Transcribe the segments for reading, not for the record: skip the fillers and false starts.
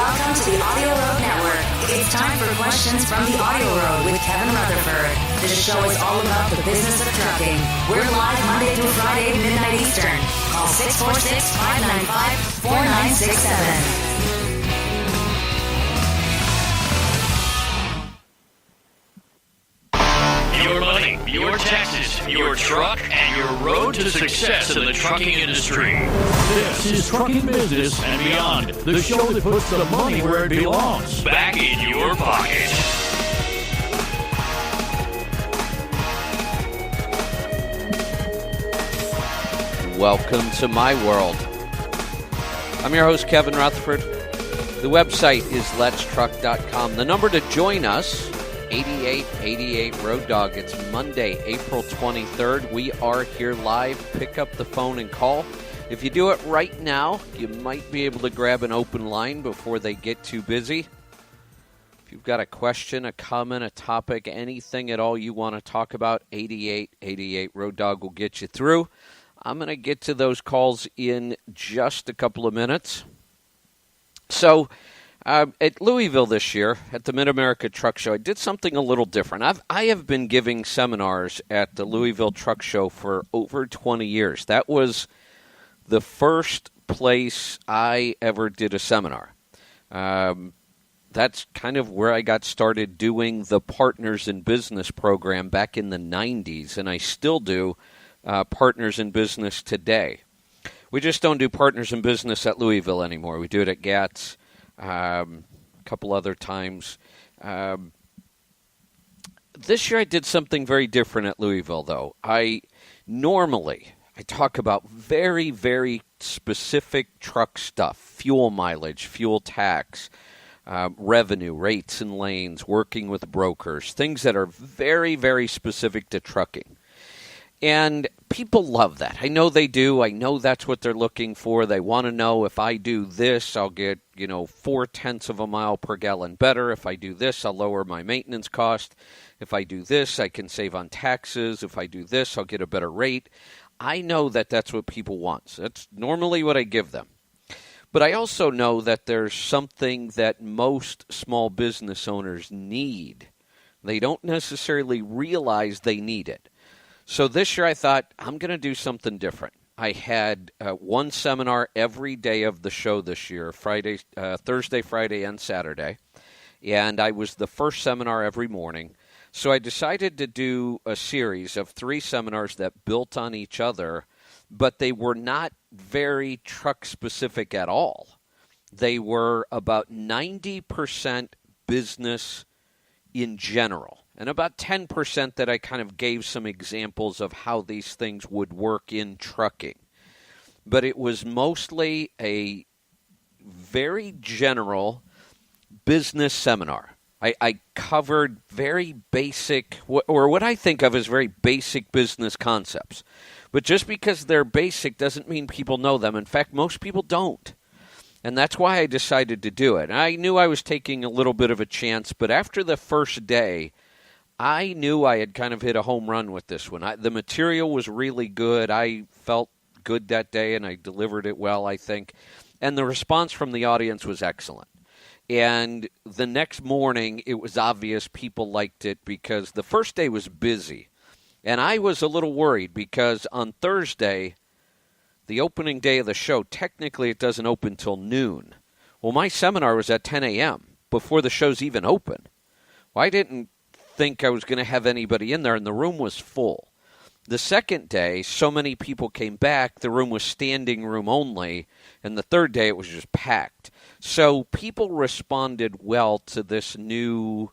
Welcome to the AudioRoad Network. It's time for questions from the AudioRoad with Kevin Rutherford. This show is all about the business of trucking. We're live Monday through Friday, midnight Eastern. Call 646-595-4967. Your money, your taxes, your truck, and your road to success in the trucking industry. This is Trucking Business and Beyond, the show that puts the money where it belongs. Back in your pocket. Welcome to my world. I'm your host, Kevin Rutherford. The website is letstruck.com. The number to join us, 8888 Road Dog. It's Monday, April 23rd. We are here live. Pick up the phone and call. If you do it right now, you might be able to grab an open line before they get too busy. If you've got a question, a comment, a topic, anything at all you want to talk about, 8888 Road Dog will get you through. I'm going to get to those calls in just a couple of minutes. So, at Louisville this year, at the Mid-America Truck Show, I did something a little different. I have been giving seminars at the Louisville Truck Show for over 20 years. That was the first place I ever did a seminar. That's kind of where I got started doing the Partners in Business program back in the 90s, and I still do Partners in Business today. We just don't do Partners in Business at Louisville anymore. We do it at GATS. A couple other times. This year I did something very different at Louisville, though. I talk about very, very specific truck stuff, fuel mileage, fuel tax, revenue, rates and lanes, working with brokers, things that are very, very specific to trucking. And people love that. I know they do. I know that's what they're looking for. They want to know if I do this, I'll get, 0.4 of a mile per gallon better. If I do this, I'll lower my maintenance cost. If I do this, I can save on taxes. If I do this, I'll get a better rate. I know that that's what people want. So that's normally what I give them. But I also know that there's something that most small business owners need. They don't necessarily realize they need it. So this year I thought, I'm going to do something different. I had one seminar every day of the show this year, Thursday, Friday, and Saturday. And I was the first seminar every morning. So I decided to do a series of 3 seminars that built on each other, but they were not very truck-specific at all. They were about 90% business in general. And about 10% that I kind of gave some examples of how these things would work in trucking. But it was mostly a very general business seminar. I covered very basic, or what I think of as very basic business concepts. But just because they're basic doesn't mean people know them. In fact, most people don't. And that's why I decided to do it. And I knew I was taking a little bit of a chance, but after the first day, I knew I had kind of hit a home run with this one. The material was really good. I felt good that day, and I delivered it well, I think. And the response from the audience was excellent. And the next morning, it was obvious people liked it because the first day was busy. And I was a little worried because on Thursday, the opening day of the show, technically it doesn't open till noon. Well, my seminar was at 10 a.m. before the show's even open. Well, I didn't think I was going to have anybody in there, and the room was full. The second day, so many people came back, the room was standing room only, and the third day it was just packed. So people responded well to this new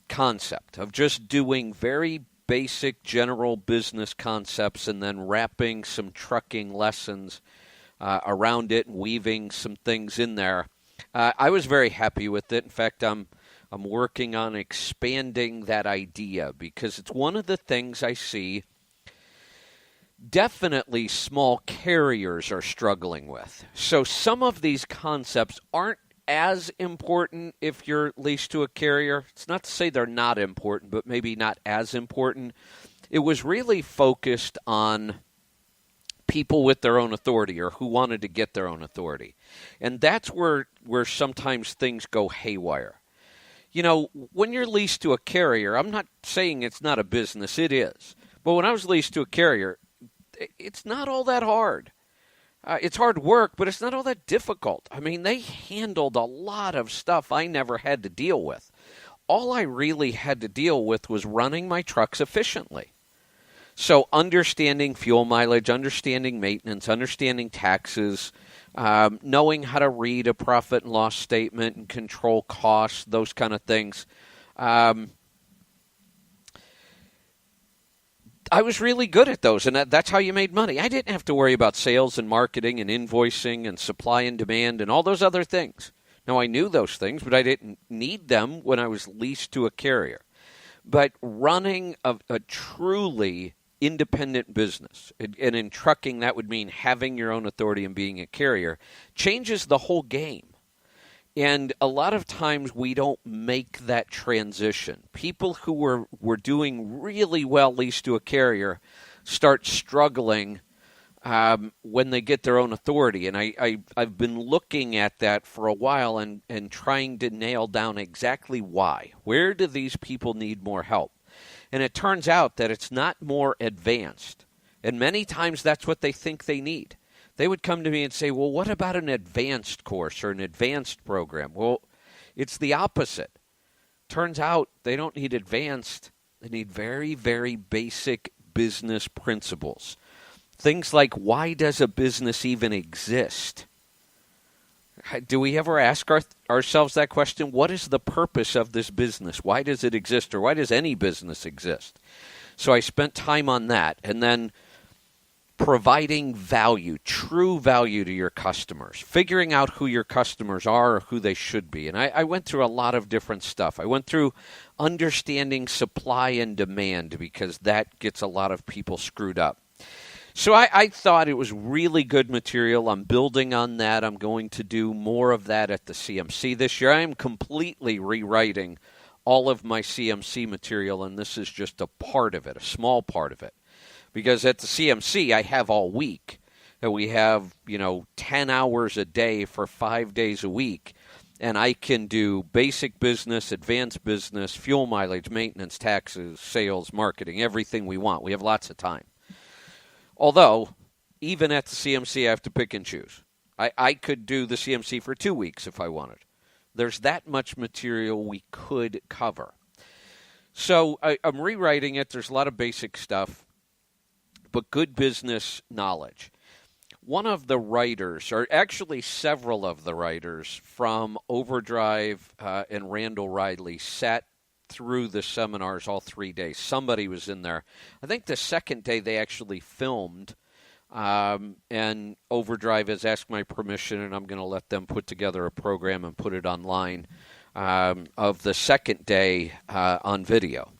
concept of just doing very basic general business concepts and then wrapping some trucking lessons around it and weaving some things in there. I was very happy with it. In fact, I'm working on expanding that idea because it's one of the things I see definitely small carriers are struggling with. So some of these concepts aren't as important if you're leased to a carrier. It's not to say they're not important, but maybe not as important. It was really focused on people with their own authority or who wanted to get their own authority. And that's where sometimes things go haywire. You know, when you're leased to a carrier, I'm not saying it's not a business, it is. But when I was leased to a carrier, it's not all that hard. It's hard work, but it's not all that difficult. I mean, they handled a lot of stuff I never had to deal with. All I really had to deal with was running my trucks efficiently. So understanding fuel mileage, understanding maintenance, understanding taxes, knowing how to read a profit and loss statement and control costs, those kind of things. I was really good at those, and that's how you made money. I didn't have to worry about sales and marketing and invoicing and supply and demand and all those other things. Now, I knew those things, but I didn't need them when I was leased to a carrier. But running a truly independent business, and in trucking that would mean having your own authority and being a carrier, changes the whole game. And a lot of times we don't make that transition. People who were doing really well leased to a carrier start struggling when they get their own authority. And I've been looking at that for a while and trying to nail down exactly why. Where do these people need more help? And it turns out that it's not more advanced. And many times that's what they think they need. They would come to me and say, well, what about an advanced course or an advanced program? Well, it's the opposite. Turns out they don't need advanced. They need very, very basic business principles. Things like, why does a business even exist? Do we ever ask ourselves that question? What is the purpose of this business? Why does it exist, or why does any business exist? So I spent time on that, and then providing value, true value to your customers, figuring out who your customers are or who they should be. And I went through a lot of different stuff. I went through understanding supply and demand, because that gets a lot of people screwed up. So I thought it was really good material. I'm building on that. I'm going to do more of that at the CMC this year. I am completely rewriting all of my CMC material, and this is just a part of it, a small part of it. Because at the CMC, I have all week. And we have, 10 hours a day for 5 days a week. And I can do basic business, advanced business, fuel mileage, maintenance, taxes, sales, marketing, everything we want. We have lots of time. Although, even at the CMC, I have to pick and choose. I could do the CMC for 2 weeks if I wanted. There's that much material we could cover. So I'm rewriting it. There's a lot of basic stuff, but good business knowledge. One of the writers, or actually several of the writers from Overdrive and Randall Riley, sat through the seminars all 3 days. Somebody was in there. I think the second day they actually filmed, and Overdrive has asked my permission, and I'm going to let them put together a program and put it online of the second day on video.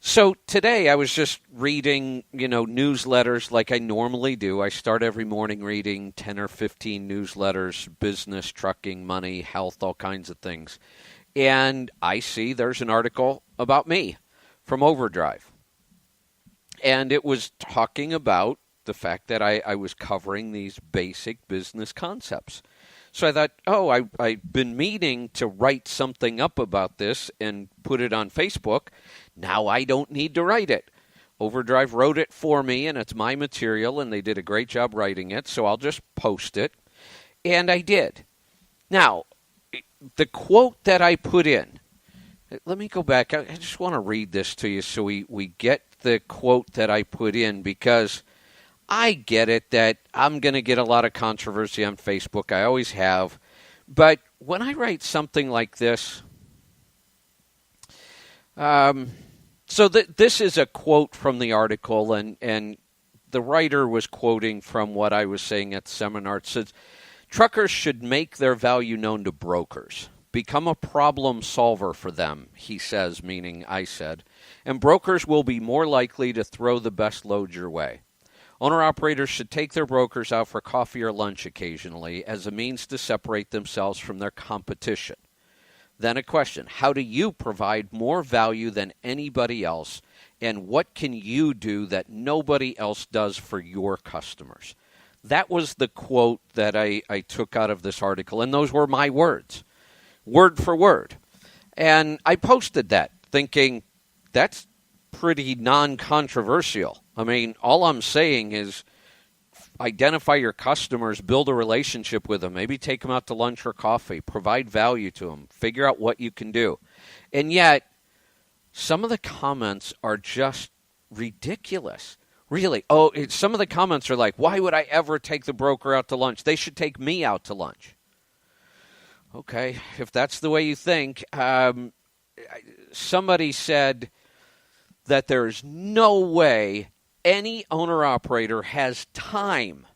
So today I was just reading, newsletters like I normally do. I start every morning reading 10 or 15 newsletters, business, trucking, money, health, all kinds of things. And I see there's an article about me from Overdrive. And it was talking about the fact that I was covering these basic business concepts. So I thought, I've been meaning to write something up about this and put it on Facebook. Now I don't need to write it. Overdrive wrote it for me, and it's my material, and they did a great job writing it, so I'll just post it. And I did. Now, the quote that I put in, let me go back. I just want to read this to you so we get the quote that I put in, because I get it that I'm going to get a lot of controversy on Facebook. I always have. But when I write something like this, this is a quote from the article, and the writer was quoting from what I was saying at the seminar. It says, truckers should make their value known to brokers. Become a problem solver for them, he says, meaning I said, and brokers will be more likely to throw the best load your way. Owner-operators should take their brokers out for coffee or lunch occasionally as a means to separate themselves from their competition. Then a question, how do you provide more value than anybody else, and what can you do that nobody else does for your customers? That was the quote that I took out of this article, and those were my words, word for word. And I posted that thinking that's pretty non-controversial. I mean, all I'm saying is identify your customers, build a relationship with them, maybe take them out to lunch or coffee, provide value to them, figure out what you can do. And yet, some of the comments are just ridiculous. Really. Some of the comments are like, why would I ever take the broker out to lunch? They should take me out to lunch. Okay, if that's the way you think. Somebody said that there's no way any owner-operator has time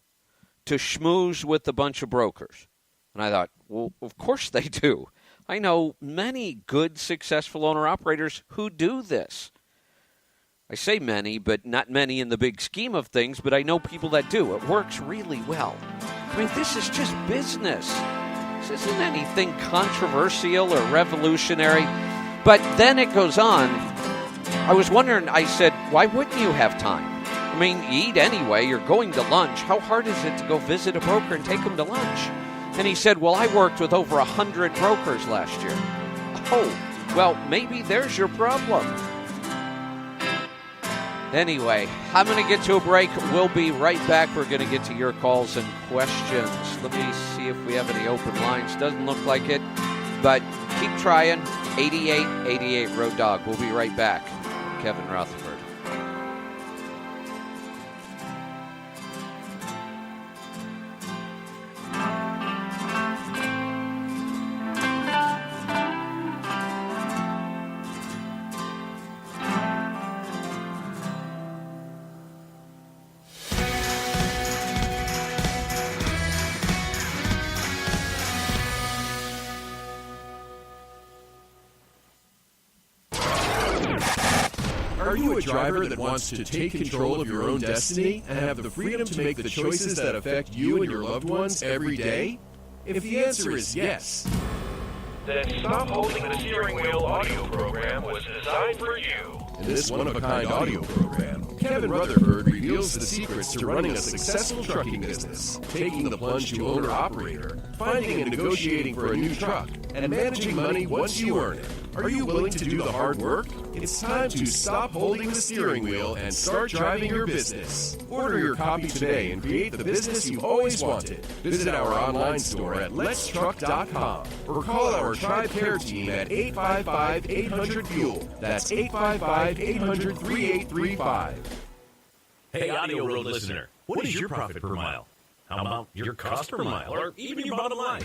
to schmooze with a bunch of brokers. And I thought, well, of course they do. I know many good, successful owner-operators who do this. I say many, but not many in the big scheme of things, but I know people that do. It works really well. I mean, this is just business. This isn't anything controversial or revolutionary. But then it goes on. I was wondering, I said, why wouldn't you have time? I mean, you eat anyway, you're going to lunch. How hard is it to go visit a broker and take them to lunch? And he said, well, I worked with over 100 brokers last year. Oh, well, maybe there's your problem. Anyway, I'm going to get to a break. We'll be right back. We're going to get to your calls and questions. Let me see if we have any open lines. Doesn't look like it, but keep trying. 8888 Road Dogg. We'll be right back. Kevin Rutherford. Are you a driver that wants to take control of your own destiny and have the freedom to make the choices that affect you and your loved ones every day? If the answer is yes, then Stop Holding the Steering Wheel audio program was designed for you. in this one-of-a-kind audio program, Kevin Rutherford reveals the secrets to running a successful trucking business, taking the plunge to owner-operator, finding and negotiating for a new truck, and managing money once you earn it. Are you willing to do the hard work? It's time to stop holding the steering wheel and start driving your business. Order your copy today and create the business you always wanted. Visit our online store at letstruck.com or call our TribeCare Team at 855-800-FUEL. That's 855-800-3835. Hey, AudioRoad listener, what is your profit per mile? How about your cost per mile, or even your bottom line?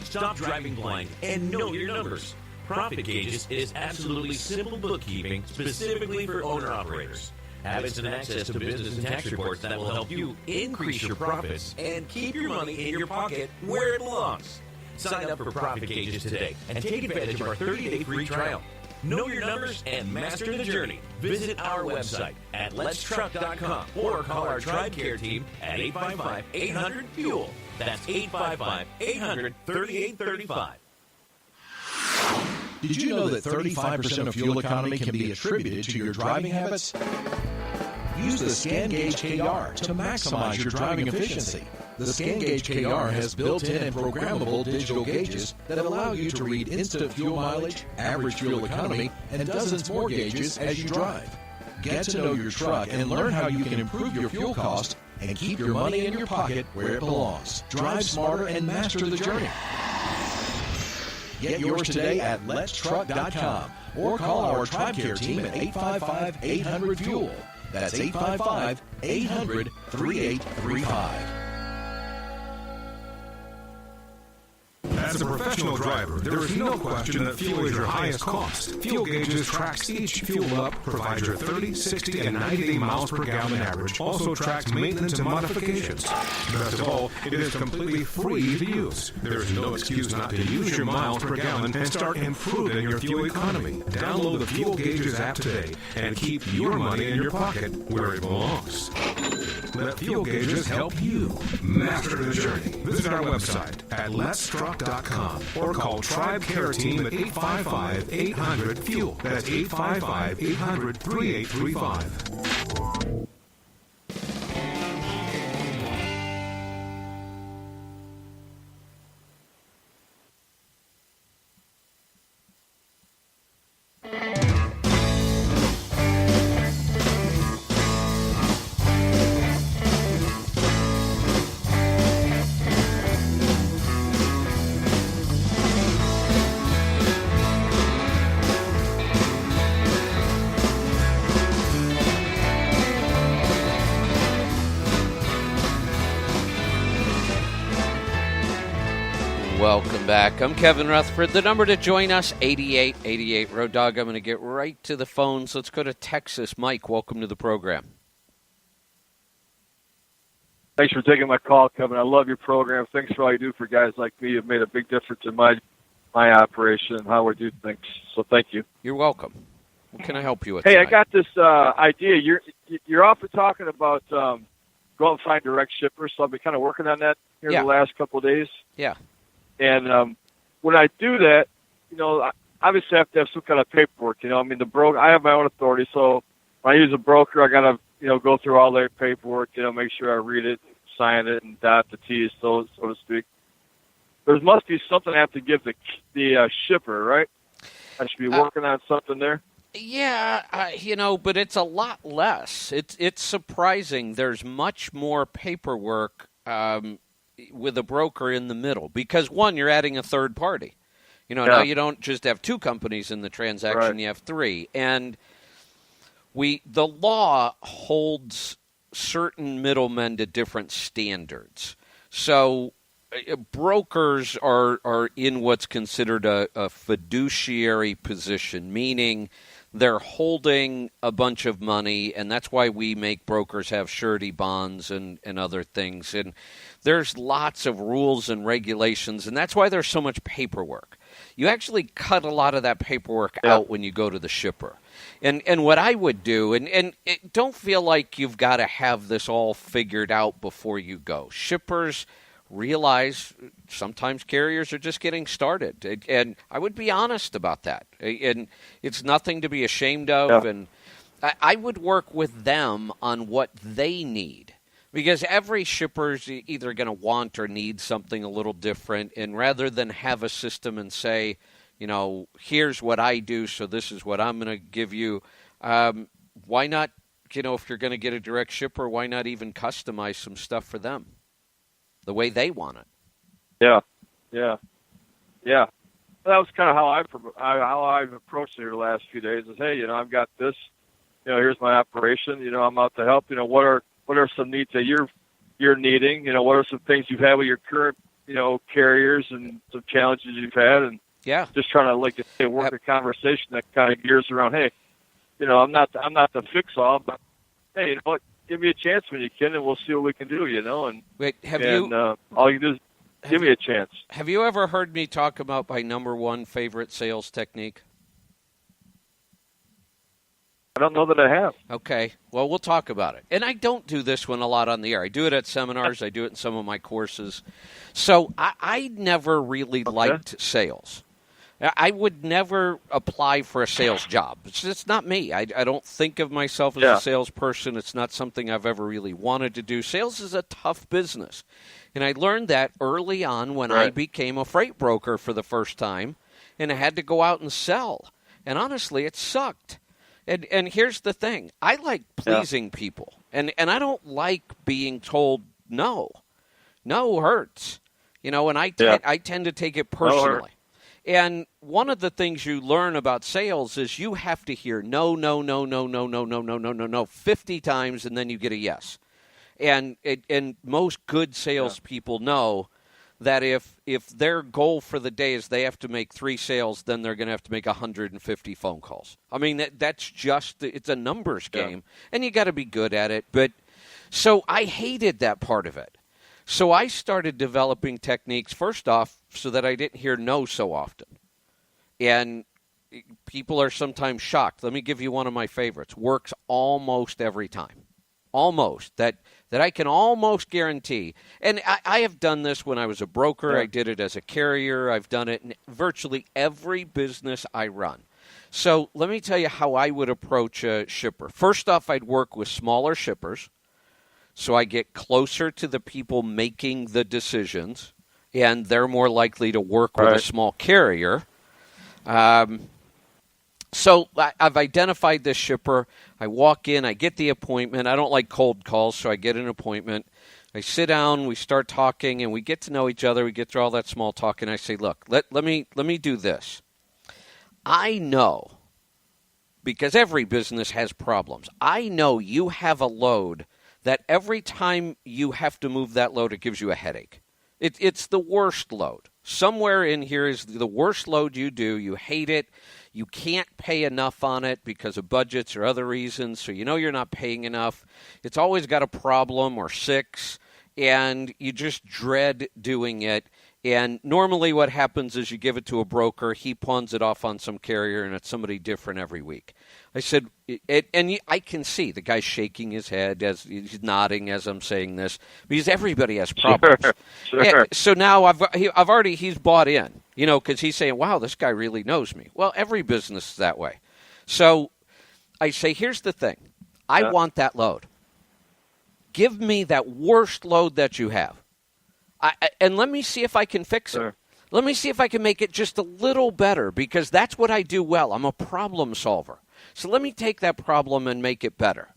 Stop driving blind and know your numbers. Profit Gauges is absolutely simple bookkeeping specifically for owner-operators. Habits and access to business and tax reports that will help you increase your profits and keep your money in your pocket where it belongs. Sign up for Profit Gauges today and take advantage of our 30-day free trial. Know your numbers and master the journey. Visit our website at letstruck.com or call our TribeCare Team at 855-800-FUEL. That's 855-800-3835. Did you know that 35% of fuel economy can be attributed to your driving habits? Use the ScanGauge KR to maximize your driving efficiency. The ScanGauge KR has built-in and programmable digital gauges that allow you to read instant fuel mileage, average fuel economy, and dozens more gauges as you drive. Get to know your truck and learn how you can improve your fuel cost and keep your money in your pocket where it belongs. Drive smarter and master the journey. Get yours today at letstruck.com or call our TribeCare Team at 855-800-FUEL. That's 855-800-3835. As a professional driver, there is no question that fuel is your highest cost. Fuel Gauges tracks each fuel up, provides your 30, 60, and 90-day miles per gallon average, also tracks maintenance and modifications. Best of all, it is completely free to use. There is no excuse not to use your miles per gallon and start improving your fuel economy. Download the Fuel Gauges app today and keep your money in your pocket where it belongs. Let Fuel Gauges help you master the journey. Visit our website at letstruck.com TribeCareTeam.com or call TribeCare Team at 855-800-FUEL. That's 855-800-3835. Welcome back. I'm Kevin Rutherford. The number to join us, 8888 Road Dog. I'm going to get right to the phones. Let's go to Texas. Mike, welcome to the program. Thanks for taking my call, Kevin. I love your program. Thanks for all you do for guys like me. You've made a big difference in my operation and how we do things. So thank you. You're welcome. What can I help you with Hey, tonight? I got this idea. You're often talking about go out and find direct shippers, so I've been kind of working on that here the last couple of days. Yeah. And when I do that, obviously I have to have some kind of paperwork. I mean, I have my own authority, so when I use a broker, I got to, go through all their paperwork, make sure I read it, sign it, and dot the T's, so to speak. There must be something I have to give the shipper, right? I should be working on something there. Yeah, but it's a lot less. It's surprising. There's much more paperwork with a broker in the middle because, one, you're adding a third party. Now you don't just have two companies in the transaction, right. You have three. And the law holds certain middlemen to different standards. So brokers are in what's considered a fiduciary position, meaning they're holding a bunch of money, and that's why we make brokers have surety bonds and other things. And there's lots of rules and regulations, and that's why there's so much paperwork. You actually cut a lot of that paperwork out when you go to the shipper. And what I would do, and don't feel like you've got to have this all figured out before you go. Shippers realize sometimes carriers are just getting started, and I would be honest about that. And it's nothing to be ashamed of, and I would work with them on what they need, because every shipper's either going to want or need something a little different, and rather than have a system and say, here's what I do, so this is what I'm going to give you, why not, if you're going to get a direct shipper, why not even customize some stuff for them the way they want it? Yeah. That was kind of how I've approached it here the last few days. Is hey, I've got this. Here's my operation. I'm out to help. What are some needs that you're needing? What are some things you've had with your current carriers and some challenges you've had, and just trying to work a conversation that kind of gears around. Hey, I'm not the fix all, but hey, what? Give me a chance when you can, and we'll see what we can do, And wait, all you do is give me a chance. Have you ever heard me talk about my number one favorite sales technique? I don't know that I have. Okay, well, we'll talk about it. And I don't do this one a lot on the air. I do it at seminars. I do it in some of my courses. So I never really liked sales. I would never apply for a sales job. It's not me. I don't think of myself as a salesperson. It's not something I've ever really wanted to do. Sales is a tough business. And I learned that early on when I became a freight broker for the first time, and I had to go out and sell. And honestly, it sucked. And here's the thing. I like pleasing people. And I don't like being told no. No hurts. And I tend to take it personally. And one of the things you learn about sales is you have to hear no 50 times, and then you get a yes. And most good salespeople know that if their goal for the day is they have to make 3 sales, then they're going to have to make 150 phone calls. I mean, that's just, it's a numbers game, and you got to be good at it. But so I hated that part of it. So I started developing techniques, first off, so that I didn't hear no so often. And people are sometimes shocked. Let me give you one of my favorites. Works almost every time. Almost. That that I can almost guarantee, and I have done this when I was a broker, I did it as a carrier, I've done it in virtually every business I run. So let me tell you how I would approach a shipper. First off, I'd work with smaller shippers, so I get closer to the people making the decisions, and they're more likely to work with a small carrier. So I've identified this shipper. I walk in, I get the appointment. I don't like cold calls, so I get an appointment. I sit down, we start talking, and we get to know each other. We get through all that small talk, and I say, look, let me do this. I know, because every business has problems, I know you have a load that every time you have to move that load, it gives you a headache. It's the worst load. Somewhere in here is the worst load you do. You hate it. You can't pay enough on it because of budgets or other reasons, so you know you're not paying enough. It's always got a problem or 6, and you just dread doing it. And normally what happens is you give it to a broker, he pawns it off on some carrier, and it's somebody different every week. I said, I can see the guy's shaking his head as he's nodding as I'm saying this, because everybody has problems. Sure. So now he's bought in, because he's saying, wow, this guy really knows me. Well, every business is that way. So I say, here's the thing. I want that load. Give me that worst load that you have. And let me see if I can fix it. Let me see if I can make it just a little better, because that's what I do well. I'm a problem solver. So let me take that problem and make it better.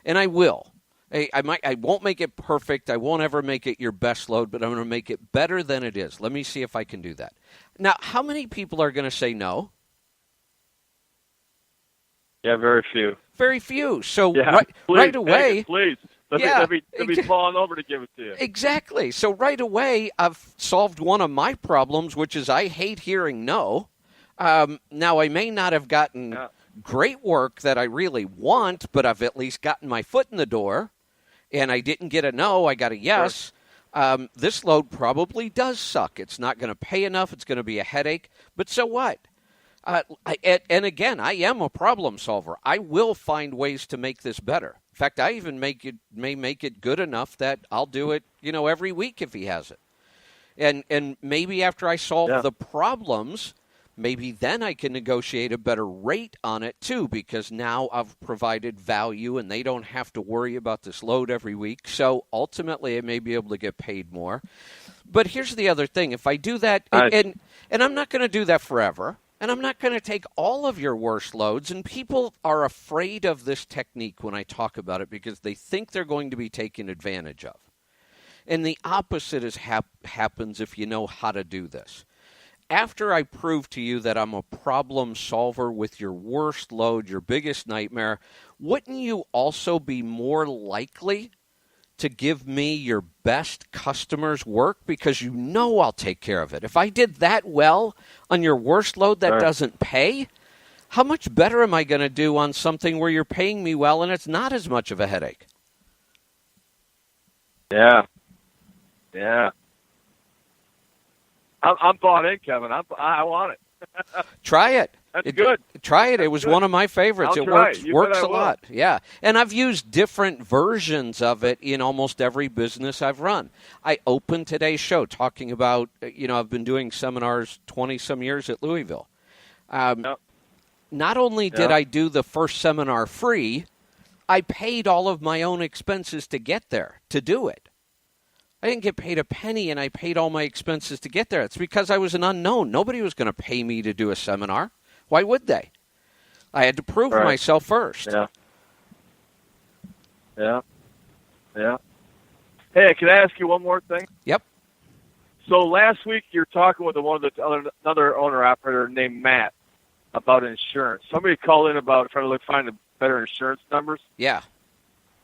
And I will. I won't make it perfect. I won't ever make it your best load, but I'm going to make it better than it is. Let me see if I can do that. Now, how many people are going to say no? Yeah, very few. Very few. So please, right away. Please. Let me falling over to give it to you. Exactly. So right away, I've solved one of my problems, which is I hate hearing no. Now, I may not have gotten great work that I really want, but I've at least gotten my foot in the door, and I didn't get a no, I got a yes. Sure. This load probably does suck. It's not going to pay enough. It's going to be a headache, but so what? And again, I am a problem solver. I will find ways to make this better. In fact, I even may make it good enough that I'll do it, every week if he has it. And maybe after I solve the problems, maybe then I can negotiate a better rate on it too, because now I've provided value and they don't have to worry about this load every week. So ultimately, I may be able to get paid more. But here's the other thing. If I do that, and I'm not going to do that forever, and I'm not going to take all of your worst loads, and people are afraid of this technique when I talk about it because they think they're going to be taken advantage of. And the opposite happens if you know how to do this. After I prove to you that I'm a problem solver with your worst load, your biggest nightmare, wouldn't you also be more likely to give me your best customers work, because you know I'll take care of it? If I did that well on your worst load that doesn't pay, how much better am I going to do on something where you're paying me well and it's not as much of a headache? Yeah. I'm bought in, Kevin. I want it. Try it. That's good. Try it. It was one of my favorites. It works a will. lot. Yeah. And I've used different versions of it in almost every business I've run. I opened today's show talking about, I've been doing seminars 20-some years at Louisville. Not only did I do the first seminar free, I paid all of my own expenses to get there, to do it. I didn't get paid a penny, and I paid all my expenses to get there. It's because I was an unknown. Nobody was going to pay me to do a seminar. Why would they? I had to prove myself first. Yeah. Hey, can I ask you one more thing? Yep. So last week you're talking with another owner-operator named Matt about insurance. Somebody called in about trying to find better insurance numbers. Yeah.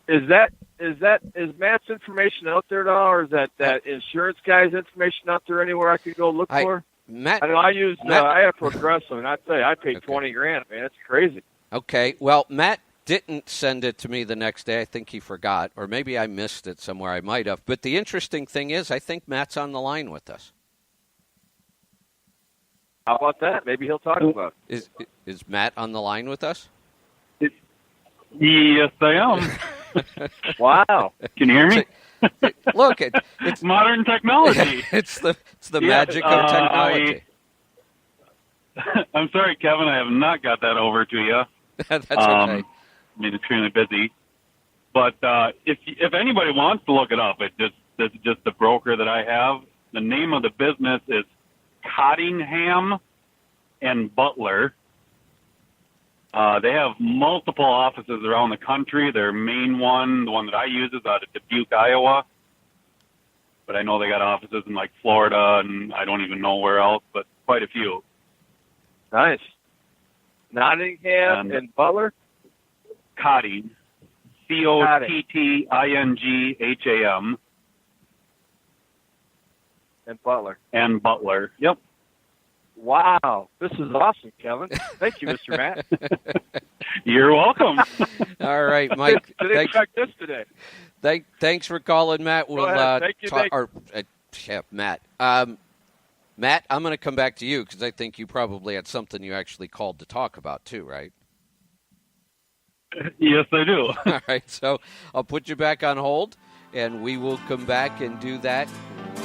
Is Matt's information out there at all, or is that insurance guy's information out there anywhere I could go look for? Matt, I know I have Progressive, and I tell you, I paid $20,000, man. It's crazy. Okay. Well, Matt didn't send it to me the next day. I think he forgot, or maybe I missed it somewhere. I might have. But the interesting thing is, I think Matt's on the line with us. How about that? Maybe he'll talk about it. Is Matt on the line with us? Yes, I am. Wow. Can you hear me? Look, it's modern technology. It's the magic of technology. I'm sorry, Kevin. I have not got that over to you. That's okay. I'm extremely busy. But if anybody wants to look it up, it's just the broker that I have. The name of the business is Cottingham and Butler. They have multiple offices around the country. Their main one, the one that I use, is out of Dubuque, Iowa. But I know they got offices in like Florida, and I don't even know where else, but quite a few. Nice. Nottingham and Butler? Cotting. Cottingham. And Butler. And Butler. Yep. Wow. This is awesome, Kevin. Thank you, Mr. Matt. You're welcome. All right, Mike. Didn't expect this today. Thanks for calling, Matt. We'll Thank you, Matt. Matt, I'm going to come back to you because I think you probably had something you actually called to talk about too, right? Yes, I do. All right, so I'll put you back on hold, and we will come back and do that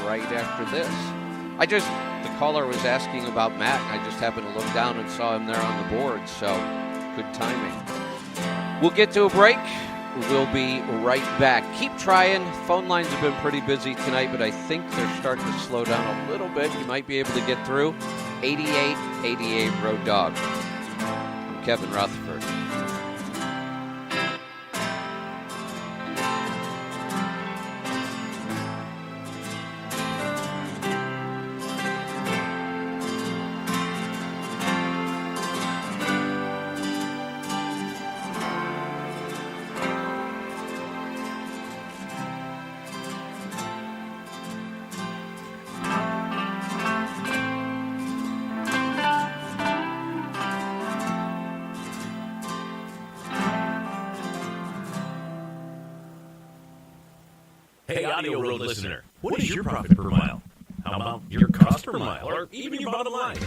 right after this. The caller was asking about Matt, and I just happened to look down and saw him there on the board, so good timing. We'll get to a break. We'll be right back. Keep trying. Phone lines have been pretty busy tonight, but I think they're starting to slow down a little bit. You might be able to get through. 8888 Road Dog. I'm Kevin Rutherford. Hey, AudioRoad listener, what is your profit per mile? How about your cost per mile, or even your bottom line?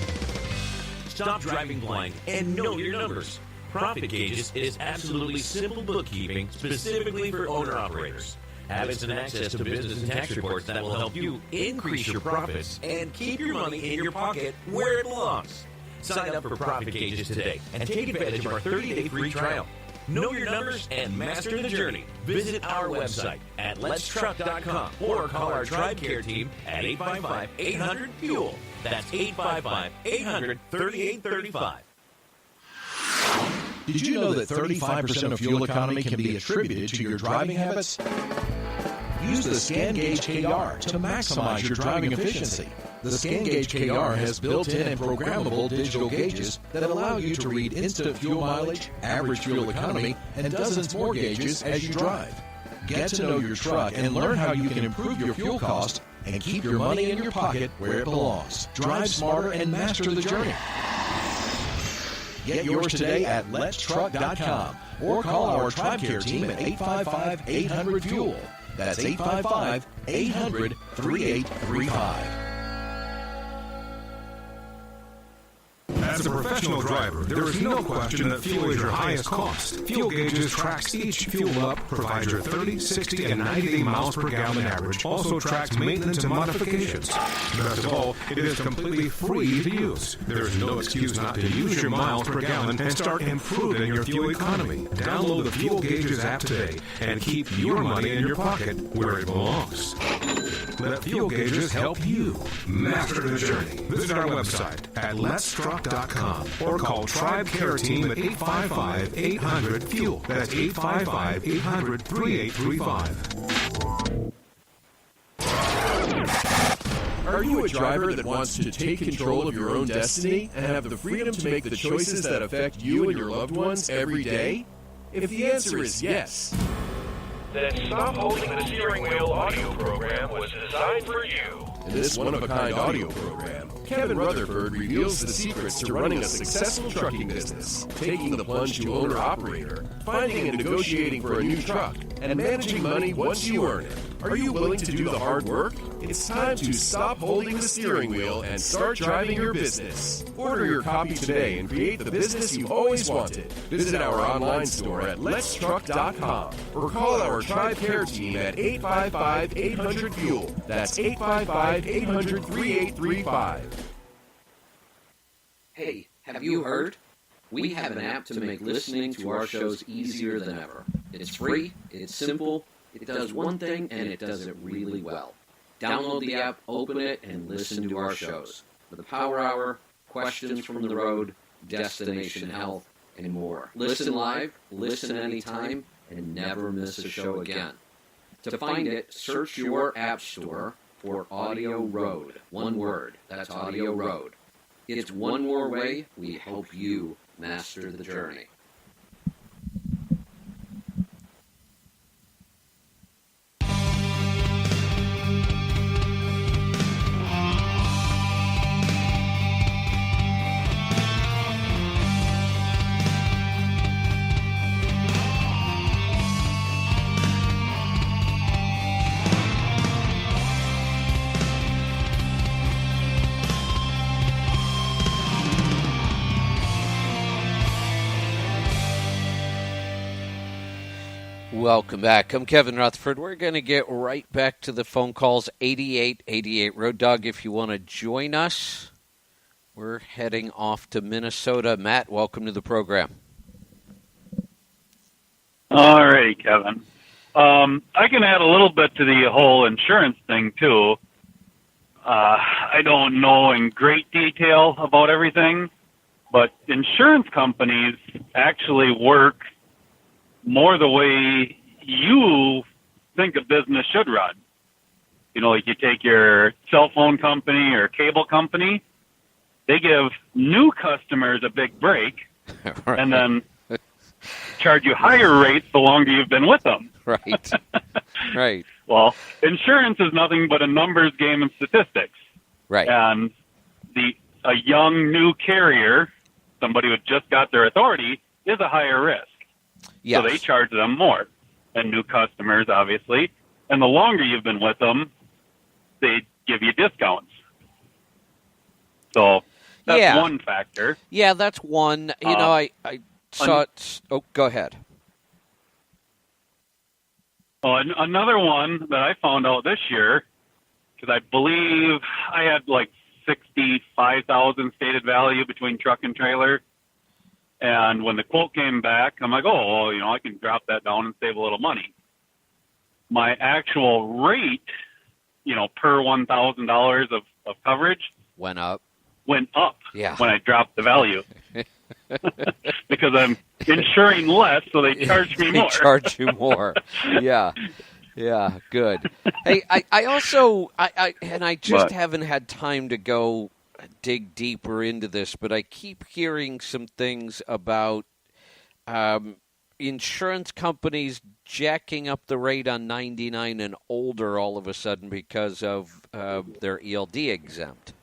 Stop driving blind and know your numbers. Profit Gauges is absolutely simple bookkeeping specifically for owner-operators. Habits and access to business and tax reports that will help you increase your profits and keep your money in your pocket where it belongs. Sign up for Profit Gauges today and take advantage of our 30-day free trial. Know your numbers and master the journey. Visit our website at letstruck.com or call our TribeCare team at 855-800-FUEL. That's 855-800-3835. Did you know that 35% of fuel economy can be attributed to your driving habits? Use the Scan Gauge KR to maximize your driving efficiency. The Scan Gauge KR has built-in and programmable digital gauges that allow you to read instant fuel mileage, average fuel economy, and dozens more gauges as you drive. Get to know your truck and learn how you can improve your fuel cost and keep your money in your pocket where it belongs. Drive smarter and master the journey. Get yours today at letstruck.com or call our TribeCare team at 855-800-FUEL. That's 855-800-3835. As a professional driver, there is no question that fuel is your highest cost. Fuel Gauges tracks each fuel up, provides your 30, 60, and 90 miles per gallon average. Also tracks maintenance and modifications. Best of all, it is completely free to use. There is no excuse not to use your miles per gallon and start improving your fuel economy. Download the Fuel Gauges app today and keep your money in your pocket where it belongs. Let Fuel Gauges help you master the journey. Visit our website at letstruck.com or call TribeCare Team at 855-800-FUEL. That's 855-800-3835. Are you a driver that wants to take control of your own destiny and have the freedom to make the choices that affect you and your loved ones every day? If the answer is yes, Then Stop Holding the Steering Wheel audio program was designed for you. In this one-of-a-kind audio program, Kevin Rutherford reveals the secrets to running a successful trucking business, taking the plunge to owner-operator, finding and negotiating for a new truck, and managing money once you earn it. Are you willing to do the hard work? It's time to stop holding the steering wheel and start driving your business. Order your copy today and create the business you've always wanted. Visit our online store at letstruck.com or call our TribeCare team at 855-800-FUEL. That's 855-800-3835. Hey, have you heard? We have an app to make listening to our shows easier than ever. It's free, it's simple, it does one thing, and it does it really well. Download the app, open it, and listen to our shows. The Power Hour, Questions from the Road, Destination Health, and more. Listen live, listen anytime, and never miss a show again. To find it, search your app store for AudioRoad. One word, that's AudioRoad. It's one more way we help you master the journey. Welcome back. I'm Kevin Rutherford. We're going to get right back to the phone calls. 8888 Road Dog, if you want to join us. We're heading off to Minnesota. Matt, welcome to the program. All righty, Kevin. I can add a little bit to the whole insurance thing, too. I don't know in great detail about everything, but insurance companies actually work more the way you think a business should run. You know, like you take your cell phone company or cable company, they give new customers a big break Right. and then charge you higher rates the longer you've been with them. Right. Right. Well, insurance is nothing but a numbers game and statistics. Right. And a young new carrier, somebody who just got their authority, is a higher risk. Yes. So they charge them more than new customers, obviously. And the longer you've been with them, they give you discounts. So that's one factor. Yeah, that's one. You know, I saw it. Oh, go ahead. Well, another one that I found out this year, because I believe I had like 65,000 stated value between truck and trailer. And when the quote came back, I'm like, oh, well, you know, I can drop that down and save a little money. My actual rate, you know, per $1,000 of coverage went up. Yeah. When I dropped the value. Because I'm insuring less, so they charge me more. They charge you more. Yeah. Yeah, good. Hey, I also haven't had time to go dig deeper into this, but I keep hearing some things about insurance companies jacking up the rate on 99 and older all of a sudden because of their ELD exempt.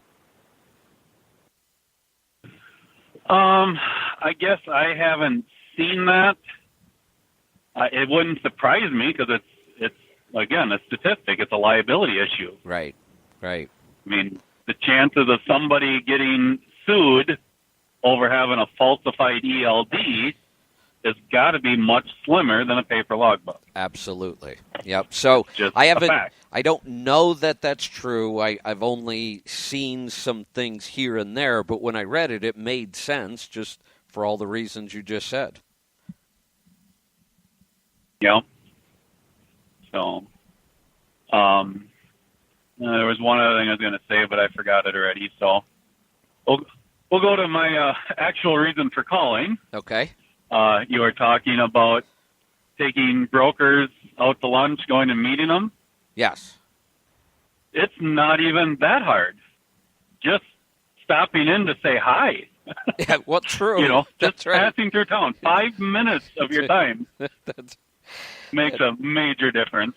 I guess I haven't seen that. It wouldn't surprise me because it's again a statistic. It's a liability issue. Right. I mean, the chances of somebody getting sued over having a falsified ELD has got to be much slimmer than a paper logbook. Absolutely. Yep. So I don't know that that's true. I've only seen some things here and there, but when I read it, it made sense just for all the reasons you just said. Yeah. So, there was one other thing I was going to say, but I forgot it already. So we'll go to my actual reason for calling. Okay. You were talking about taking brokers out to lunch, going and meeting them. Yes. It's not even that hard. Just stopping in to say hi. Yeah, well, true. You know, That's just right. passing through town. 5 minutes of your time makes a major difference.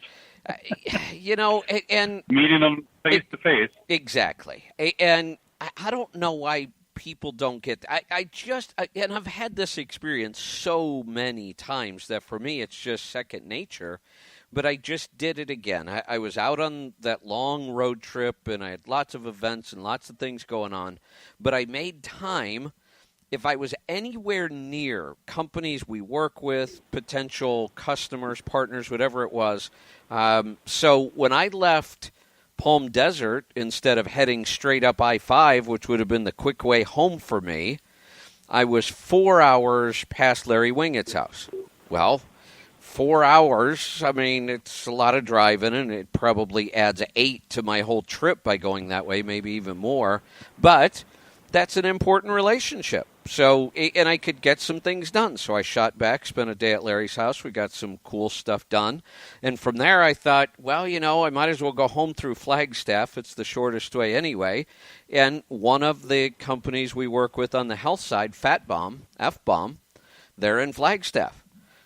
And meeting them face to face. Exactly. And I don't know why people don't get that. And I've had this experience so many times that for me it's just second nature, but I just did it again. I was out on that long road trip and I had lots of events and lots of things going on, but I made time. If I was anywhere near companies we work with, potential customers, partners, whatever it was. So when I left Palm Desert, instead of heading straight up I-5, which would have been the quick way home for me, I was 4 hours past Larry Wingett's house. Well, 4 hours, I mean, it's a lot of driving, and it probably adds 8 to my whole trip by going that way, maybe even more. But that's an important relationship. So, and I could get some things done. So I shot back, spent a day at Larry's house. We got some cool stuff done. And from there, I thought, well, I might as well go home through Flagstaff. It's the shortest way anyway. And one of the companies we work with on the health side, F-Bomb, they're in Flagstaff.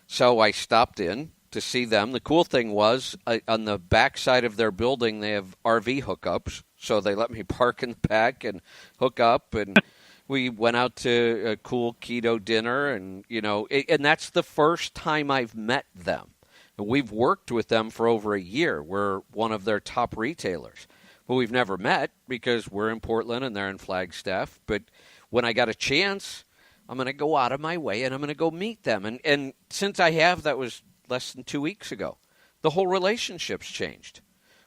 So I stopped in to see them. The cool thing was, on the back side of their building, they have RV hookups. So they let me park in the back and hook up, and we went out to a cool keto dinner, and and that's the first time I've met them. We've worked with them for over a year. We're one of their top retailers, but we've never met because we're in Portland and they're in Flagstaff. But when I got a chance, I'm going to go out of my way and I'm going to go meet them. And since I have, that was less than 2 weeks ago, the whole relationship's changed.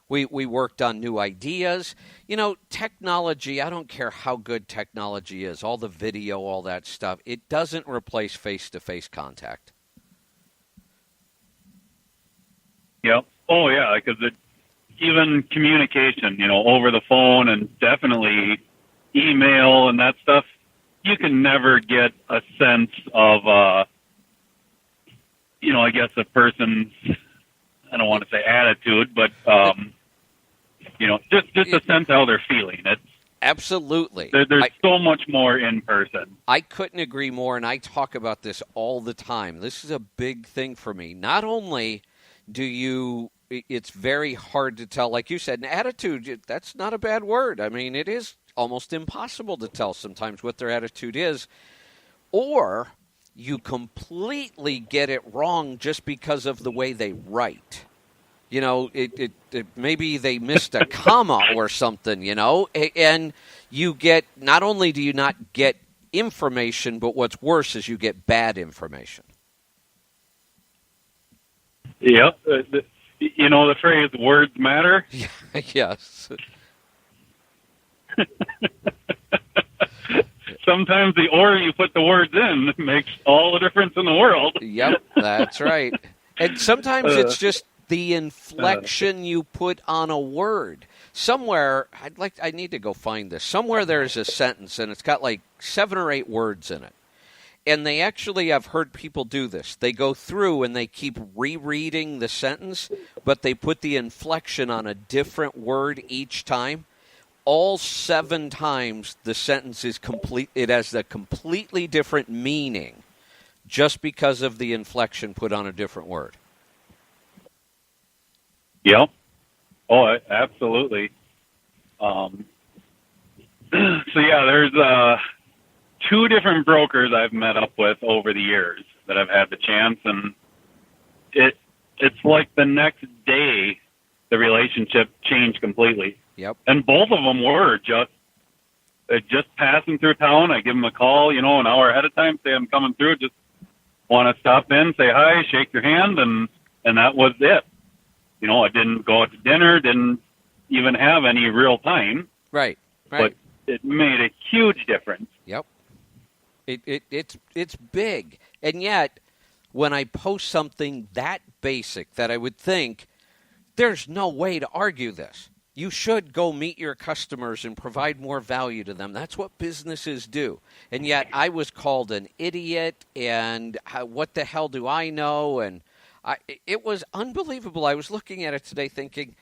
We worked on new ideas. Technology, I don't care how good technology is, all the video, all that stuff, it doesn't replace face-to-face contact. Yep. Oh, yeah, because even communication, over the phone and definitely email and that stuff, you can never get a sense of, I guess a person's, I don't want to say attitude, but just a sense how they're feeling. It's absolutely. There's so much more in person. I couldn't agree more, and I talk about this all the time. This is a big thing for me. Not only it's very hard to tell, like you said, an attitude, that's not a bad word. I mean, it is almost impossible to tell sometimes what their attitude is, or you completely get it wrong just because of the way they write. Maybe they missed a comma or something, and you get, not only do you not get information, but what's worse is you get bad information. Yep. The phrase words matter? Yes. Sometimes the order you put the words in makes all the difference in the world. Yep, that's right. And sometimes it's just the inflection you put on a word. Somewhere, I need to go find this. Somewhere there's a sentence, and it's got like 7 or 8 words in it. And they actually, I've heard people do this. They go through and they keep rereading the sentence, but they put the inflection on a different word each time. All 7 times the sentence is complete. It has a completely different meaning just because of the inflection put on a different word. Yep. Oh, absolutely. So yeah, there's 2 different brokers I've met up with over the years that I've had the chance, and it's like the next day the relationship changed completely. Yep. And both of them were just passing through town. I give them a call, an hour ahead of time, say I'm coming through, just want to stop in, say hi, shake your hand, and that was it. I didn't go out to dinner, didn't even have any real time. Right. But it made a huge difference. Yep. It's big. And yet, when I post something that basic that I would think, there's no way to argue this. You should go meet your customers and provide more value to them. That's what businesses do. And yet I was called an idiot and what the hell do I know? And it was unbelievable. I was looking at it today thinking,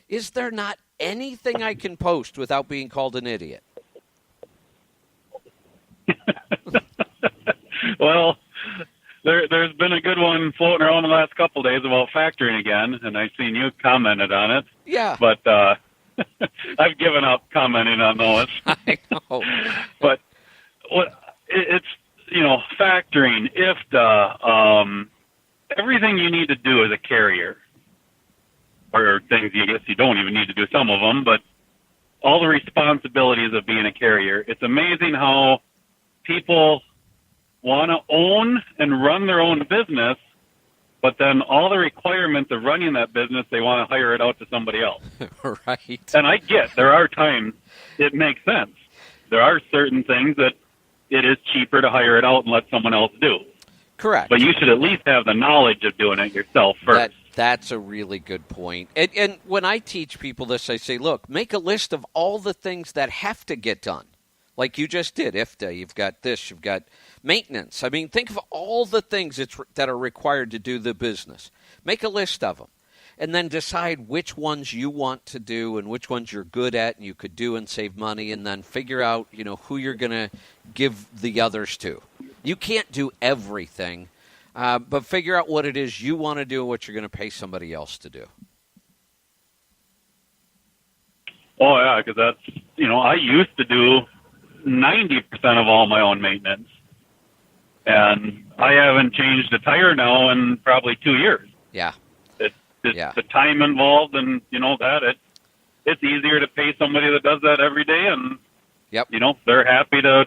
is there not anything I can post without being called an idiot? Well, There's been a good one floating around the last couple of days about factoring again, and I've seen you commented on it. Yeah. But I've given up commenting on those. I know. But it's, factoring, IFTA, everything you need to do as a carrier, or things you guess you don't even need to do, some of them, but all the responsibilities of being a carrier. It's amazing how people want to own and run their own business, but then all the requirements of running that business, they want to hire it out to somebody else. Right. And I get there are times it makes sense. There are certain things that it is cheaper to hire it out and let someone else do. Correct. But you should at least have the knowledge of doing it yourself first. That's a really good point. And when I teach people this, I say, look, make a list of all the things that have to get done. Like you just did, IFTA, you've got this, you've got maintenance. I mean, think of all the things that are required to do the business. Make a list of them. And then decide which ones you want to do and which ones you're good at and you could do and save money, and then figure out, who you're going to give the others to. You can't do everything, but figure out what it is you want to do and what you're going to pay somebody else to do. Oh, yeah, because that's, I used to do 90% of all my own maintenance. And I haven't changed a tire now in probably 2 years. Yeah. It's the time involved, and it's easier to pay somebody that does that every day, and they're happy to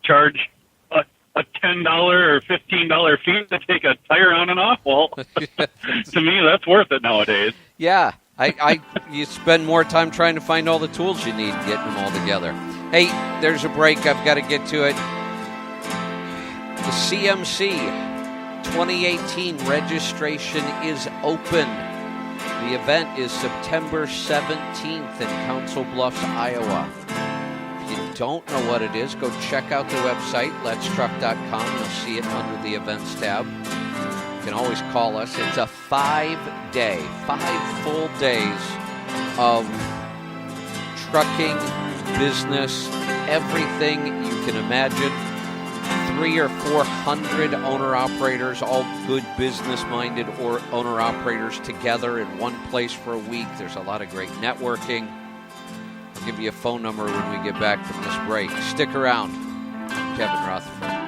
charge a $10 or $15 fee to take a tire on and off. Well, to me, that's worth it nowadays. Yeah, you spend more time trying to find all the tools you need, getting them all together. Hey, there's a break. I've got to get to it. The CMC 2018 registration is open. The event is September 17th in Council Bluffs, Iowa. If you don't know what it is, go check out the website, letstruck.com. You'll see it under the events tab. You can always call us. It's a 5 full days of trucking, business, everything you can imagine. 300 or 400 owner-operators, all good business-minded or owner-operators together in one place for a week. There's a lot of great networking. I'll give you a phone number when we get back from this break. Stick around. Kevin Rutherford.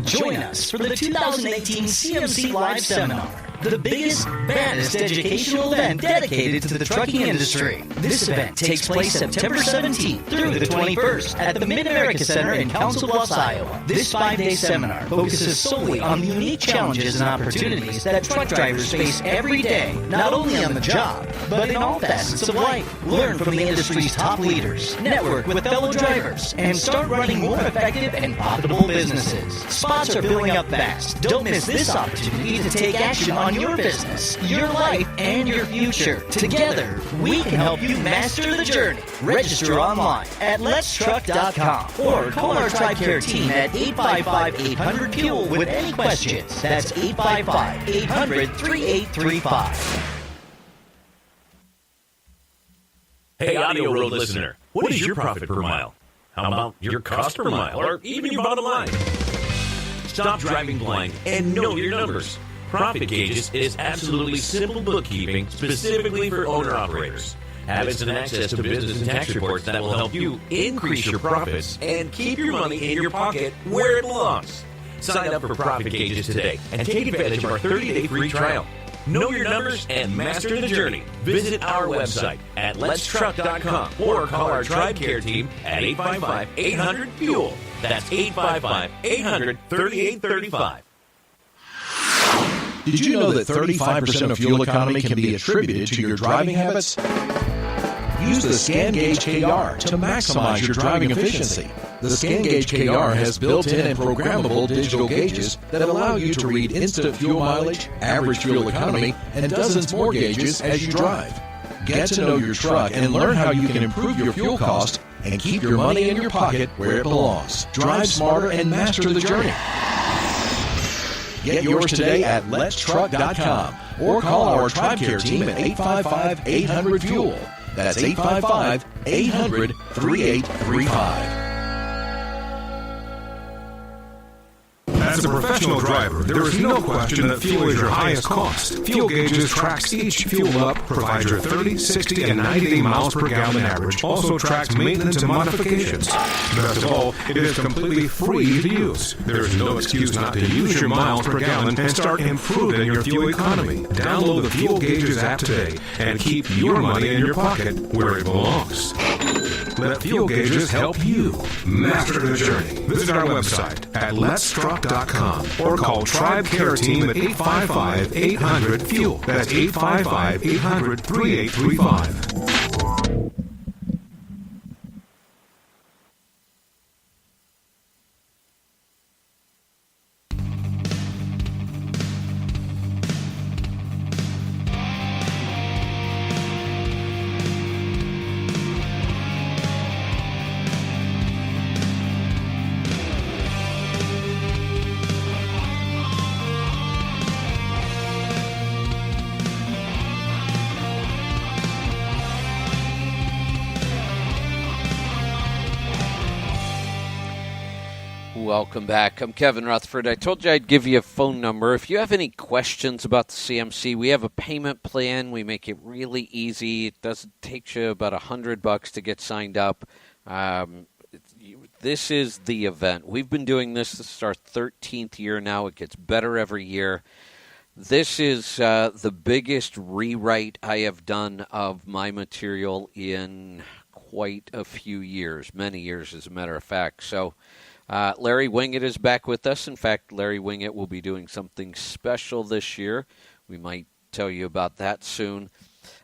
Join us for the 2018 CMC Live Seminar, the biggest, baddest educational event dedicated to the trucking industry. This event takes place September 17th through the 21st at the Mid-America Center in Council Bluffs, Iowa. This 5-day seminar focuses solely on the unique challenges and opportunities that truck drivers face every day, not only on the job, but in all facets of life. Learn from the industry's top leaders, network with fellow drivers, and start running more effective and profitable businesses. Spots are filling up fast. Don't miss this opportunity to take action on your business, your life, and your future. Together, we can help you master the journey. Register online at letstruck.com or call our TribeCare team at 855-800-FUEL with any questions. That's 855-800-3835. Hey, AudioRoad listener, what is your profit per mile? How about your cost per mile, or even your bottom line? Stop driving blind and know your numbers. Profit Gauges is absolutely simple bookkeeping specifically for owner-operators. Habits and access to business and tax reports that will help you increase your profits and keep your money in your pocket where it belongs. Sign up for Profit Gauges today and take advantage of our 30-day free trial. Know your numbers and master the journey. Visit our website at letstruck.com or call our TribeCare team at 855-800-FUEL. That's 855-800-3835. Did you know that 35% of fuel economy can be attributed to your driving habits? Use the Scan Gauge KR to maximize your driving efficiency. The Scan Gauge KR has built-in and programmable digital gauges that allow you to read instant fuel mileage, average fuel economy, and dozens more gauges as you drive. Get to know your truck and learn how you can improve your fuel cost and keep your money in your pocket where it belongs. Drive smarter and master the journey. Get yours today at letstruck.com or call our TribeCare team at 855-800-FUEL. That's 855-800-3835. As a professional driver, there is no question that fuel is your highest cost. Fuel gauges tracks each fuel up, provides your 30, 60, and 90 miles per gallon average. Also tracks maintenance and modifications. Best of all, it is completely free to use. There is no excuse not to use your miles per gallon and start improving your fuel economy. Download the Fuel Gauges app today and keep your money in your pocket where it belongs. Let Fuel Gauges help you master the journey. Visit our website at letstruck.com or call TribeCare Team at 855-800-FUEL. That's 855-800-3835. Welcome back. I'm Kevin Rutherford. I told you I'd give you a phone number. If you have any questions about the CMC, we have a payment plan. We make it really easy. It doesn't take you about $100 to get signed up. This is the event. We've been doing this. This is our 13th year now. It gets better every year. This is the biggest rewrite I have done of my material in quite a few years, many years as a matter of fact. So Larry Wingett is back with us. In fact, Larry Wingett will be doing something special this year. We might tell you about that soon.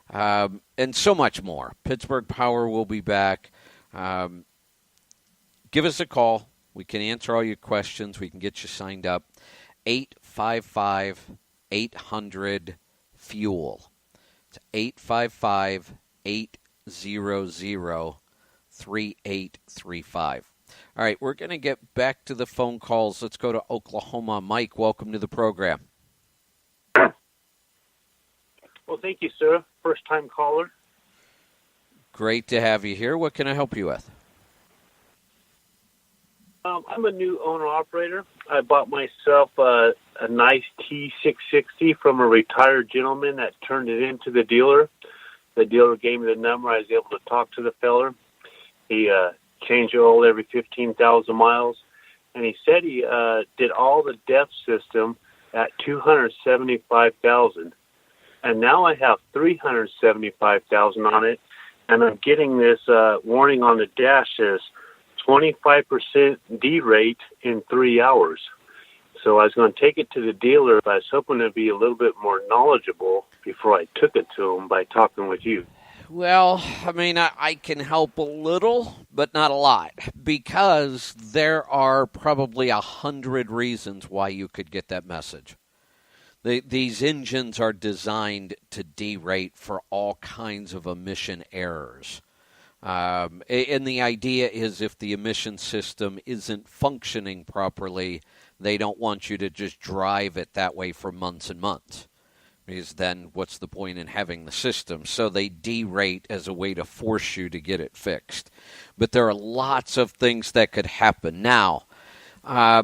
And so much more. Pittsburgh Power will be back. Give us a call. We can answer all your questions. We can get you signed up. 855-800-FUEL. It's 855-800-3835. All right, we're going to get back to the phone calls. Let's go to Oklahoma. Mike, welcome to the program. Well, thank you, sir. First-time caller. Great to have you here. What can I help you with? I'm a new owner-operator. I bought myself a nice T660 from a retired gentleman that turned it into the dealer. The dealer gave me the number. I was able to talk to the feller. He changed oil every 15,000 miles, and he said he did all the depth system at 275,000, and now I have 375,000 on it, and I'm getting this warning on the dash says 25% derate in 3 hours. So I was going to take it to the dealer, but I was hoping to be a little bit more knowledgeable before I took it to him by talking with you. Well, I mean, I can help a little, but not a lot, because there are probably 100 reasons why you could get that message. These engines are designed to derate for all kinds of emission errors. And the idea is if the emission system isn't functioning properly, they don't want you to just drive it that way for months and months. Because then what's the point in having the system? So they derate as a way to force you to get it fixed. But there are lots of things that could happen. Now, I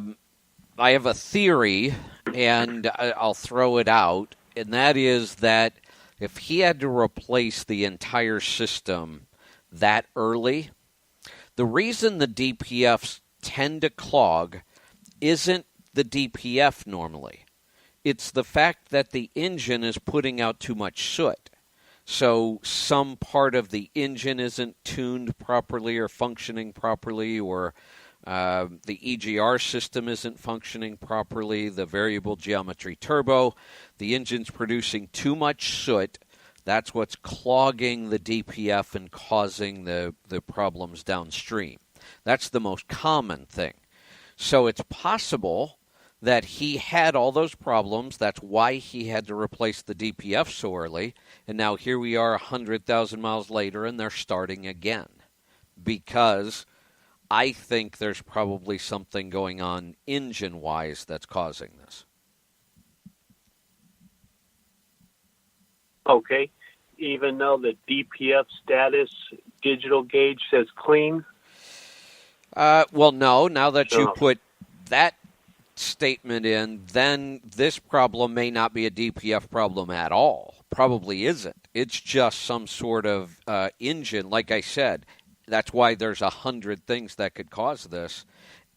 have a theory, and I'll throw it out, and that is that if he had to replace the entire system that early, the reason the DPFs tend to clog isn't the DPF normally. It's the fact that the engine is putting out too much soot. So some part of the engine isn't tuned properly or functioning properly, or the EGR system isn't functioning properly, the variable geometry turbo. The engine's producing too much soot. That's what's clogging the DPF and causing the problems downstream. That's the most common thing. So it's possible that he had all those problems. That's why he had to replace the DPF so early. And now here we are 100,000 miles later, and they're starting again. Because I think there's probably something going on engine-wise that's causing this. Okay. Even though the DPF status digital gauge says clean? Well, no. Now that you put that statement in, then this problem may not be a DPF problem at all. Probably isn't. It's just some sort of engine. Like I said, that's why there's 100 things that could cause this.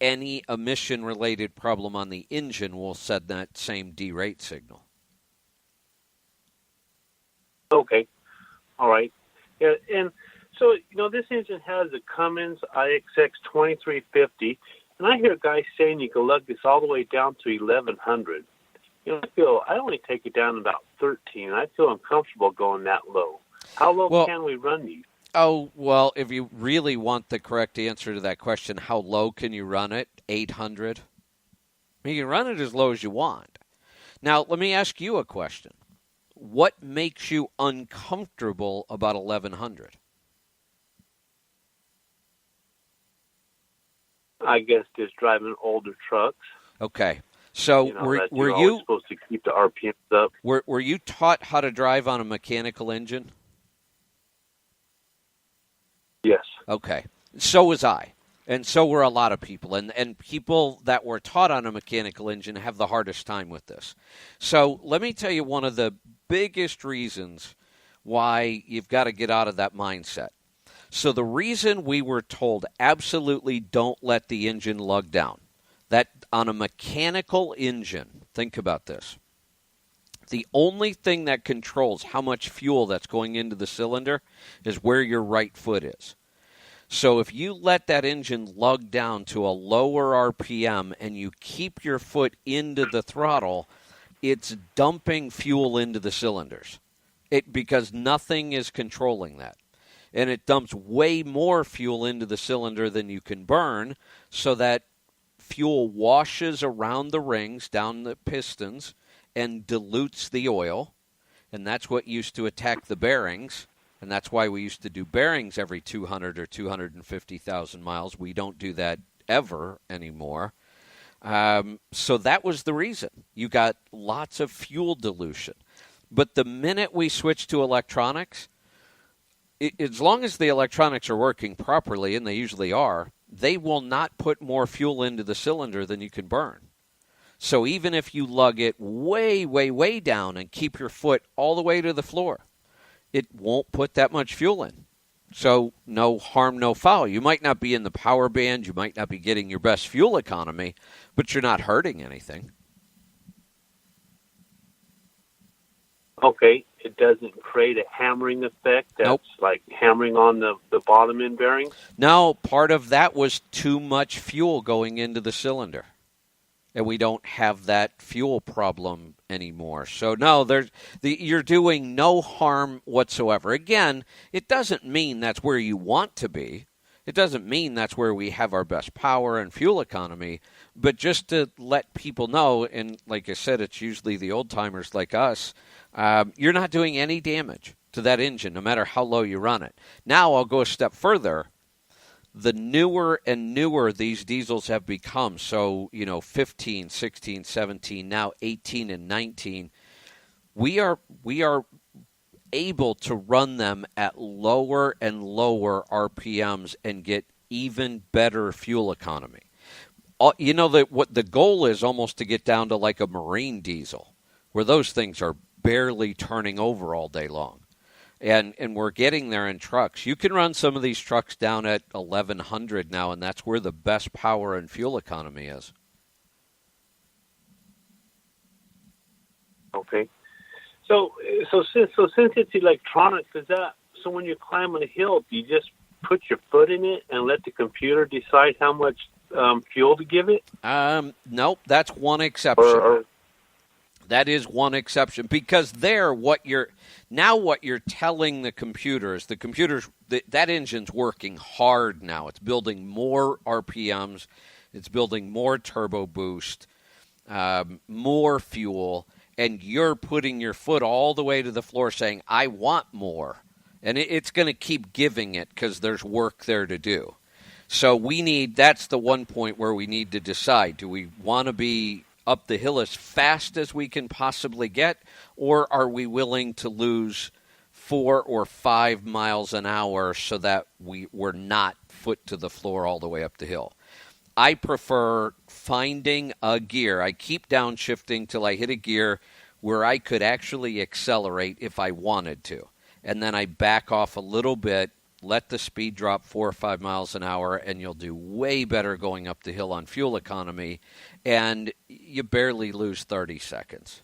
Any emission-related problem on the engine will send that same derate signal. Okay. All right. Yeah, and so, this engine has a Cummins IXX 2350, and I hear guys saying you can lug this all the way down to 1100. I only take it down about 13, and I feel uncomfortable going that low. How low can we run these? Oh, well, if you really want the correct answer to that question, how low can you run it? 800? You can run it as low as you want. Now, let me ask you a question. What makes you uncomfortable about 1100? I guess just driving older trucks. Okay. So were you supposed to keep the RPMs up? Were you taught how to drive on a mechanical engine? Yes. Okay. So was I. And so were a lot of people. And people that were taught on a mechanical engine have the hardest time with this. So let me tell you one of the biggest reasons why you've got to get out of that mindset. So the reason we were told absolutely don't let the engine lug down, that on a mechanical engine, think about this, the only thing that controls how much fuel that's going into the cylinder is where your right foot is. So if you let that engine lug down to a lower RPM and you keep your foot into the throttle, it's dumping fuel into the cylinders because nothing is controlling that. And it dumps way more fuel into the cylinder than you can burn, so that fuel washes around the rings, down the pistons, and dilutes the oil. And that's what used to attack the bearings. And that's why we used to do bearings every 200 or 250,000 miles. We don't do that ever anymore. So that was the reason. You got lots of fuel dilution. But the minute we switch to electronics, as long as the electronics are working properly, and they usually are, they will not put more fuel into the cylinder than you can burn. So even if you lug it way, way, way down and keep your foot all the way to the floor, it won't put that much fuel in. So no harm, no foul. You might not be in the power band, you might not be getting your best fuel economy, but you're not hurting anything. Okay, it doesn't create a hammering effect that's like hammering on the bottom end bearings? No, part of that was too much fuel going into the cylinder. And we don't have that fuel problem anymore. So, no, you're doing no harm whatsoever. Again, it doesn't mean that's where you want to be. It doesn't mean that's where we have our best power and fuel economy. But just to let people know, and like I said, it's usually the old-timers like us, you're not doing any damage to that engine, no matter how low you run it. Now I'll go a step further. The newer and newer these diesels have become, so, 15, 16, 17, now 18 and 19, we are able to run them at lower and lower RPMs and get even better fuel economy. What the goal is almost to get down to like a marine diesel, where those things are barely turning over all day long. And we're getting there in trucks. You can run some of these trucks down at 1100 now, and that's where the best power and fuel economy is. Okay. So since it's electronics, so when you climb on a hill, do you just put your foot in it and let the computer decide how much fuel to give it? Nope, that's one exception. That is one exception, because what you're telling the computer is that engine's working hard now. It's building more RPMs, it's building more turbo boost, more fuel, and you're putting your foot all the way to the floor saying, I want more. And it's going to keep giving it because there's work there to do. So that's the one point where we need to decide, do we want to be up the hill as fast as we can possibly get, or are we willing to lose 4 or 5 miles an hour so that we're not foot to the floor all the way up the hill? I prefer finding a gear. I keep downshifting till I hit a gear where I could actually accelerate if I wanted to. And then I back off a little bit, let the speed drop 4 or 5 miles an hour, and you'll do way better going up the hill on fuel economy, and you barely lose 30 seconds.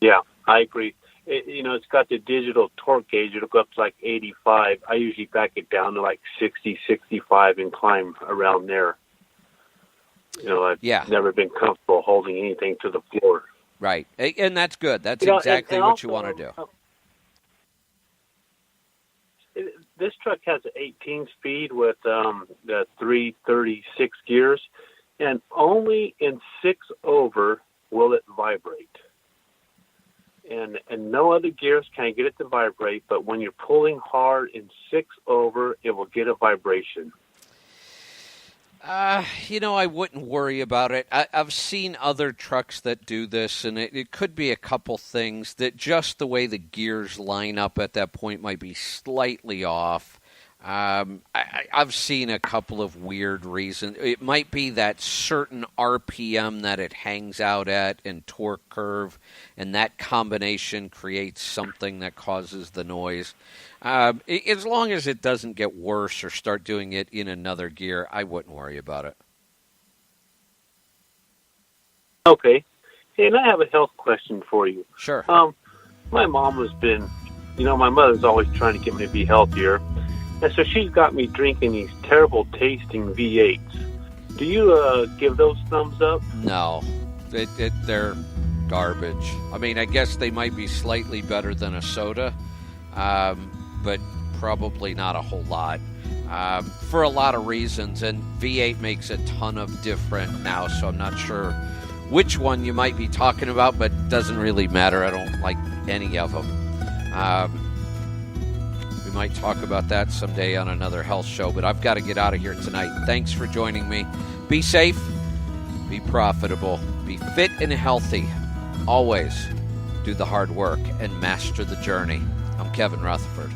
Yeah, I agree. It's got the digital torque gauge. It'll go up to like 85. I usually back it down to like 60, 65 and climb around there. I've never been comfortable holding anything to the floor. Right, and that's good. That's exactly what you want to do. This truck has an 18-speed with the 336 gears, and only in 6 over will it vibrate. And no other gears can get it to vibrate, but when you're pulling hard in 6 over, it will get a vibration. I wouldn't worry about it. I've seen other trucks that do this, and it could be a couple things that just the way the gears line up at that point might be slightly off. I've seen a couple of weird reasons. It might be that certain RPM that it hangs out at and torque curve, and that combination creates something that causes the noise. As long as it doesn't get worse or start doing it in another gear, I wouldn't worry about it. Okay. Hey, and I have a health question for you. Sure. My mom has been, my mother's always trying to get me to be healthier. And so she's got me drinking these terrible tasting V8s. Do you give those thumbs up? No. They're garbage. I mean, I guess they might be slightly better than a soda, but probably not a whole lot. For a lot of reasons, and V8 makes a ton of different now, so I'm not sure which one you might be talking about, but it doesn't really matter. I don't like any of them. We might talk about that someday on another health show, but I've got to get out of here tonight. Thanks for joining me. Be safe, be profitable, be fit and healthy. Always do the hard work and master the journey. I'm Kevin Rutherford.